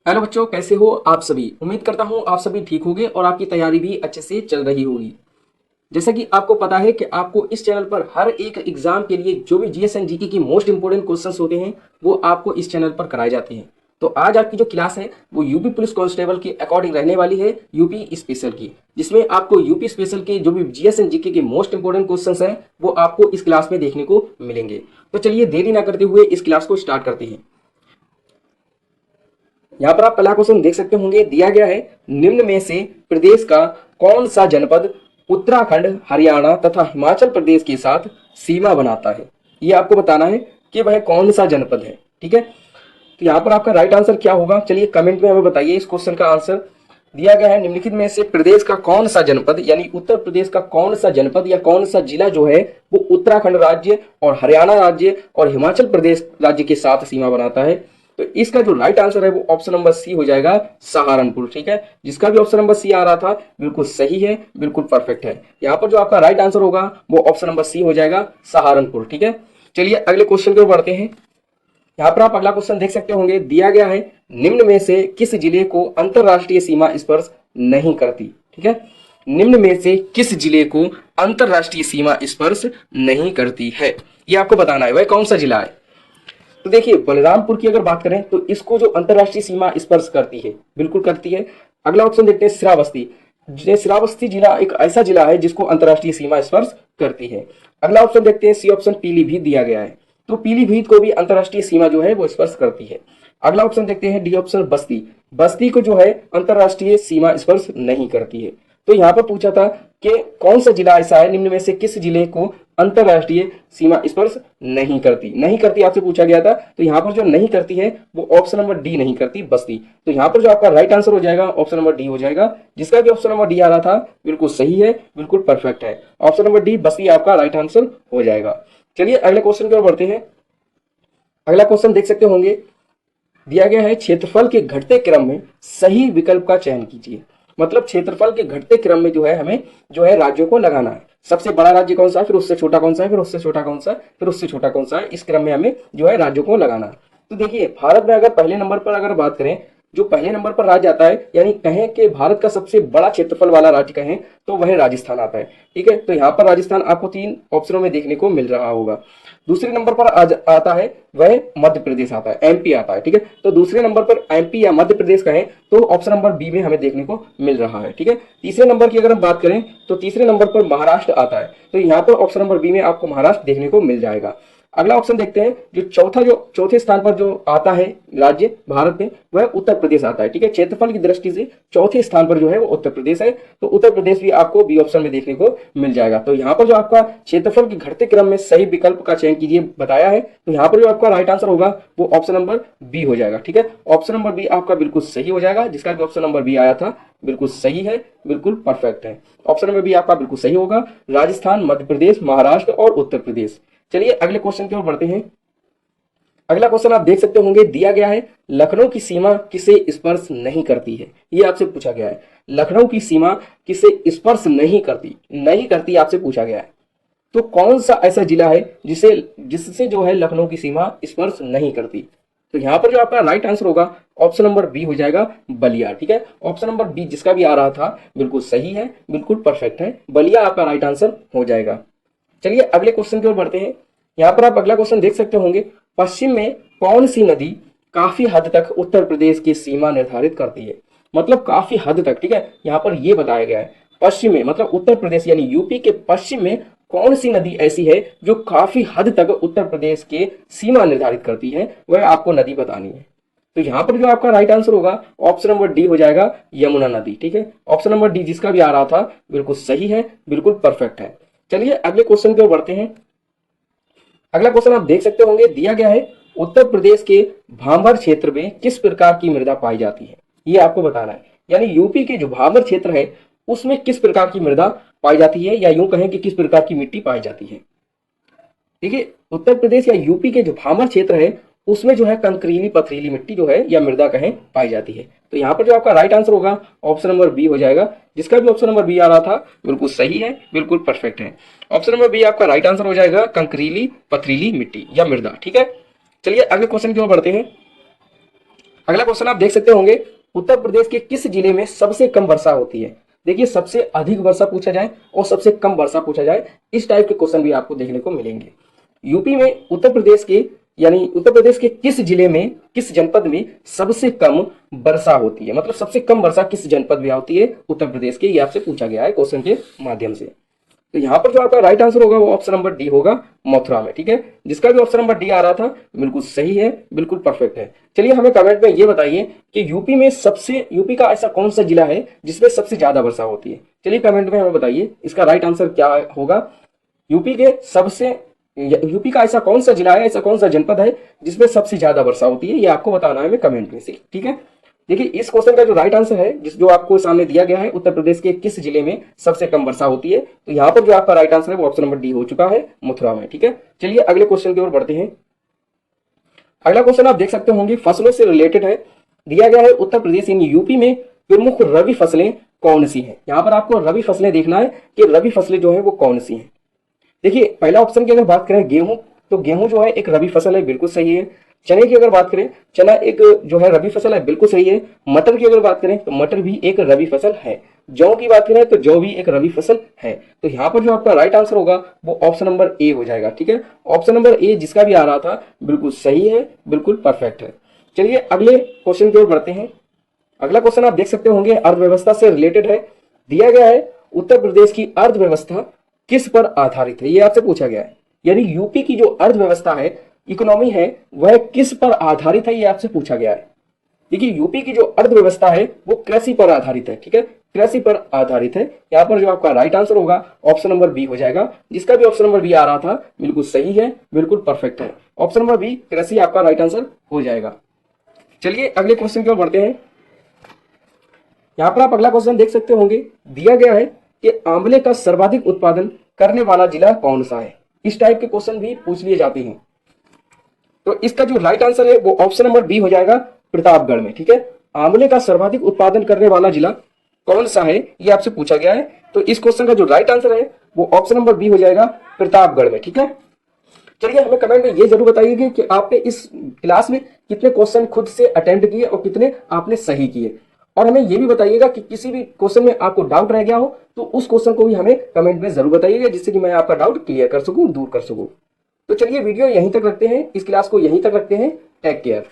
Hello बच्चों, कैसे हो आप सभी। उम्मीद करता हूँ आप सभी ठीक होंगे और आपकी तैयारी भी अच्छे से चल रही होगी। जैसा कि आपको पता है कि आपको इस चैनल पर हर एक एग्जाम के लिए जो भी जीएस एंड जीके की मोस्ट इंपोर्टेंट क्वेश्चंस होते हैं वो आपको इस चैनल पर कराए जाते हैं। तो आज आपकी जो क्लास है वो यूपी पुलिस कांस्टेबल के अकॉर्डिंग रहने वाली है, यूपी स्पेशल की, जिसमें आपको यूपी स्पेशल के जो भी जीएस एंड जीके के मोस्ट इंपोर्टेंट क्वेश्चंस हैं वो आपको इस क्लास में देखने को मिलेंगे। तो चलिए देरी ना करते हुए इस क्लास को स्टार्ट करते हैं। यहाँ पर आप पहला क्वेश्चन देख सकते होंगे, दिया गया है निम्न में से प्रदेश का कौन सा जनपद उत्तराखंड, हरियाणा तथा हिमाचल प्रदेश के साथ सीमा बनाता है। ये आपको बताना है कि वह कौन सा जनपद है। ठीक है, तो यहाँ पर आपका राइट आंसर क्या होगा, चलिए कमेंट में हमें बताइए इस क्वेश्चन का आंसर। दिया गया है निम्नलिखित में से प्रदेश का कौन सा जनपद यानी उत्तर प्रदेश का कौन सा जनपद या कौन सा जिला जो है वो उत्तराखंड राज्य और हरियाणा राज्य और हिमाचल प्रदेश राज्य के साथ सीमा बनाता है। तो इसका जो राइट आंसर है वो ऑप्शन नंबर सी हो जाएगा, सहारनपुर। ठीक है, जिसका भी ऑप्शन नंबर सी आ रहा था बिल्कुल सही है, बिल्कुल परफेक्ट है। यहाँ पर जो आपका राइट आंसर होगा वो ऑप्शन नंबर सी हो जाएगा, सहारनपुर। ठीक है, चलिए अगले क्वेश्चन की ओर बढ़ते हैं। यहाँ पर आप अगला क्वेश्चन देख सकते होंगे, दिया गया है निम्न में से किस जिले को अंतरराष्ट्रीय सीमा स्पर्श नहीं करती। ठीक है, निम्न में से किस जिले को अंतरराष्ट्रीय सीमा स्पर्श नहीं करती है, ये आपको बताना है वह कौन सा जिला है। तो देखिए बलरामपुर की अगर बात करें तो इसको जो अंतरराष्ट्रीय सीमा स्पर्श करती है, बिल्कुल करती है। अगला ऑप्शन देखते हैं श्रावस्ती। श्रावस्ती जिला एक ऐसा जिला है जिसको अंतरराष्ट्रीय सीमा स्पर्श करती है। अगला ऑप्शन देखते हैं सी ऑप्शन, पीलीभीत दिया गया है, तो पीलीभीत को भी अंतरराष्ट्रीय सीमा जो है वो स्पर्श करती है। अगला ऑप्शन देखते हैं डी ऑप्शन, बस्ती। बस्ती को जो है अंतरराष्ट्रीय सीमा स्पर्श नहीं करती है। तो यहाँ पर पूछा था कि कौन सा जिला ऐसा है निम्न में से किस जिले को अंतरराष्ट्रीय सीमा स्पर्श नहीं करती आपसे पूछा गया था। तो यहाँ पर जो नहीं करती है वो ऑप्शन नंबर डी नहीं करती, बस्ती। तो यहाँ पर जो आपका राइट आंसर हो जाएगा ऑप्शन नंबर डी हो जाएगा, जिसका भी ऑप्शन नंबर डी आ रहा था बिल्कुल सही है, बिल्कुल परफेक्ट है। ऑप्शन नंबर डी बस्ती आपका राइट आंसर हो जाएगा। चलिए अगले क्वेश्चन की ओर बढ़ते हैं। अगला क्वेश्चन देख सकते होंगे, दिया गया है क्षेत्रफल के घटते क्रम में सही विकल्प का चयन कीजिए। मतलब क्षेत्रफल के घटते क्रम में जो है हमें जो है राज्यों को लगाना है। सबसे बड़ा राज्य कौन सा है, फिर उससे छोटा कौन सा है, फिर उससे छोटा कौन सा है, फिर उससे छोटा कौन सा है, इस क्रम में हमें जो है राज्यों को लगाना है। तो देखिए भारत में अगर पहले नंबर पर अगर बात करें, जो पहले नंबर पर राज्य आता है यानी कहें कि भारत का सबसे बड़ा क्षेत्रफल वाला राज्य कहें तो वह राजस्थान आता है। ठीक है, तो यहाँ पर राजस्थान आपको 3 ऑप्शनों में देखने को मिल रहा होगा। दूसरे नंबर पर आता है वह मध्य प्रदेश आता है, एमपी आता है। ठीक है, तो दूसरे नंबर पर एमपी या मध्य प्रदेश कहें तो ऑप्शन नंबर बी में हमें देखने को मिल रहा है। ठीक है, तीसरे नंबर की अगर हम बात करें तो तीसरे नंबर पर महाराष्ट्र आता है, तो यहाँ पर ऑप्शन नंबर बी में आपको महाराष्ट्र देखने को मिल जाएगा। अगला ऑप्शन देखते हैं, जो चौथे स्थान पर जो आता है राज्य भारत में वह उत्तर प्रदेश आता है। ठीक है, क्षेत्रफल की दृष्टि से चौथे स्थान पर जो है वो उत्तर प्रदेश है, तो उत्तर प्रदेश भी आपको बी ऑप्शन में देखने को मिल जाएगा। तो यहाँ पर जो आपका क्षेत्रफल के घटते क्रम में सही विकल्प का चयन कीजिए बताया है, तो यहाँ पर जो आपका राइट आंसर होगा वो ऑप्शन नंबर बी हो जाएगा। ठीक है, ऑप्शन नंबर बी आपका बिल्कुल सही हो जाएगा, जिसका भी ऑप्शन नंबर बी आया था बिल्कुल सही है, बिल्कुल परफेक्ट है। ऑप्शन नंबर बी आपका बिल्कुल सही होगा, राजस्थान, मध्य प्रदेश, महाराष्ट्र और उत्तर प्रदेश। चलिए अगले क्वेश्चन की ओर बढ़ते हैं। अगला क्वेश्चन आप देख सकते होंगे, दिया गया है लखनऊ की सीमा किसे स्पर्श नहीं करती है। ये आपसे पूछा गया है, लखनऊ की सीमा किसे स्पर्श नहीं करती आपसे पूछा गया है। तो कौन सा ऐसा जिला है जिससे जो है लखनऊ की सीमा स्पर्श नहीं करती। तो यहाँ पर जो आपका राइट आंसर होगा ऑप्शन नंबर बी हो जाएगा, बलिया। ठीक है, ऑप्शन नंबर बी जिसका भी आ रहा था बिल्कुल सही है, बिल्कुल परफेक्ट है, बलिया आपका राइट आंसर हो जाएगा। चलिए अगले क्वेश्चन की ओर बढ़ते हैं। यहाँ पर आप अगला क्वेश्चन देख सकते होंगे, पश्चिम में कौन सी नदी काफी हद तक उत्तर प्रदेश की सीमा निर्धारित करती है। मतलब काफी हद तक। ठीक है, यहाँ पर यह बताया गया है पश्चिम में मतलब उत्तर प्रदेश यानी यूपी के पश्चिम में कौन सी नदी ऐसी है जो काफी हद तक उत्तर प्रदेश के सीमा निर्धारित करती है, वह आपको नदी बतानी है। तो यहाँ पर जो आपका राइट आंसर होगा ऑप्शन नंबर डी हो जाएगा, यमुना नदी। ठीक है, ऑप्शन नंबर डी जिसका भी आ रहा था बिल्कुल सही है, बिल्कुल परफेक्ट है। चलिए अगले क्वेश्चन की ओर बढ़ते हैं। अगला क्वेश्चन आप देख सकते होंगे, दिया गया है उत्तर प्रदेश के भांबर क्षेत्र में किस प्रकार की मृदा पाई जाती है, ये आपको बताना है। यानी यूपी के जो भांबर क्षेत्र है उसमें किस प्रकार की मृदा पाई जाती है, या यूं कहें कि किस प्रकार की मिट्टी पाई जाती है। देखिए उत्तर प्रदेश या यूपी के जो भांबर क्षेत्र है उसमें जो है कंकरीली पथरीली मिट्टी जो है या मृदा कहें पाई जाती है। तो यहाँ पर जो आपका राइट आंसर होगा ऑप्शन नंबर बी हो जाएगा, जिसका भी ऑप्शन नंबर बी आ रहा था बिल्कुल सही है, बिल्कुल परफेक्ट है। ऑप्शन नंबर बी आपका राइट आंसर हो जाएगा, कंकरीली पथरीली मिट्टी या मृदा। ठीक है, चलिए अगले क्वेश्चन की ओर बढ़ते हैं। अगला क्वेश्चन आप देख सकते होंगे, उत्तर प्रदेश के किस जिले में सबसे कम वर्षा होती है। देखिए, सबसे अधिक वर्षा पूछा जाए और सबसे कम वर्षा पूछा जाए, इस टाइप के क्वेश्चन भी आपको देखने को मिलेंगे। यूपी में उत्तर प्रदेश के यानी उत्तर प्रदेश के किस जिले में, किस जनपद में सबसे कम वर्षा होती है, मतलब सबसे कम वर्षा किस जनपद में होती है उत्तर प्रदेश के, ये आपसे पूछा गया है क्वेश्चन के माध्यम से। तो यहाँ पर जो आपका राइट आंसर होगा वो ऑप्शन नंबर डी होगा, मथुरा में। ठीक है, जिसका भी ऑप्शन नंबर डी आ रहा था बिल्कुल सही है, बिल्कुल परफेक्ट है। चलिए हमें कमेंट में ये बताइए कि यूपी का ऐसा कौन सा जिला है जिसमें सबसे ज्यादा वर्षा होती है। चलिए कमेंट में हमें बताइए इसका राइट आंसर क्या होगा। यूपी का ऐसा कौन सा जिला है, ऐसा कौन सा जनपद है जिसमें सबसे ज्यादा वर्षा होती है, ये आपको बताना है हमें कमेंट में से। ठीक है, देखिए इस क्वेश्चन का जो राइट आंसर है, जो आपको सामने दिया गया है, उत्तर प्रदेश के किस जिले में सबसे कम वर्षा होती है, तो यहाँ पर जो आपका राइट आंसर है वो ऑप्शन नंबर डी हो चुका है, मथुरा में। ठीक है, चलिए अगले क्वेश्चन की ओर बढ़ते हैं। अगला क्वेश्चन आप देख सकते होंगे फसलों से रिलेटेड है। दिया गया है उत्तर प्रदेश यानी यूपी में प्रमुख रबी फसलें कौन सी हैं। यहाँ पर आपको रबी फसलें देखना है कि रबी फसलें जो है वो कौन सी हैं। देखिए पहला ऑप्शन की अगर बात करें गेहूं, तो गेहूं जो है एक रबी फसल है, बिल्कुल सही है। चने की अगर बात करें, चना एक जो है रबी फसल है, बिल्कुल सही है। मटर की अगर बात करें तो मटर भी एक रबी फसल है। जौ की बात करें तो जौ भी एक रबी फसल है। तो यहाँ पर जो आपका राइट आंसर होगा वो ऑप्शन नंबर ए हो जाएगा। ठीक है, ऑप्शन नंबर ए जिसका भी आ रहा था बिल्कुल सही है, बिल्कुल परफेक्ट है। चलिए अगले क्वेश्चन की ओर बढ़ते हैं। अगला क्वेश्चन आप देख सकते होंगे अर्थव्यवस्था से रिलेटेड है। दिया गया है उत्तर प्रदेश की अर्थव्यवस्था किस पर आधारित है, ये आपसे पूछा गया है। यानी यूपी की जो अर्थव्यवस्था है, इकोनॉमी है, वह किस पर आधारित है, ये आपसे पूछा गया है। देखिए यूपी की जो अर्थव्यवस्था है वो कृषि पर आधारित है। ठीक है, कृषि पर आधारित है। यहाँ पर जो आपका राइट आंसर होगा ऑप्शन नंबर बी हो जाएगा। जिसका भी ऑप्शन नंबर बी आ रहा था बिल्कुल सही है, बिल्कुल परफेक्ट है। ऑप्शन नंबर बी कृषि आपका राइट आंसर हो जाएगा। चलिए अगले क्वेश्चन की ओर बढ़ते हैं। यहाँ पर आप अगला क्वेश्चन देख सकते होंगे, दिया गया है कि आंवले का सर्वाधिक उत्पादन करने वाला जिला कौन सा है। इस टाइप के क्वेश्चन भी पूछ लिए जाते हैं। तो इसका जो राइट आंसर है वो ऑप्शन नंबर बी हो जाएगा, प्रतापगढ़ में। ठीक है, आंवले का सर्वाधिक उत्पादन करने वाला जिला कौन सा है, ये आपसे पूछा गया है। तो इस क्वेश्चन का जो राइट आंसर है वो ऑप्शन नंबर बी हो जाएगा, प्रतापगढ़ में। ठीक है, चलिए हमें कमेंट में ये जरूर बताइए कि आपने इस क्लास में कितने क्वेश्चन खुद से अटेम्प्ट किए और कितने आपने सही किए। और हमें ये भी बताइएगा कि किसी भी क्वेश्चन में आपको डाउट रह गया हो तो उस क्वेश्चन को भी हमें कमेंट में जरूर बताइएगा, जिससे कि मैं आपका डाउट क्लियर कर सकूं, दूर कर सकूं। तो चलिए वीडियो यहीं तक रखते हैं, इस क्लास को यहीं तक रखते हैं। Take care.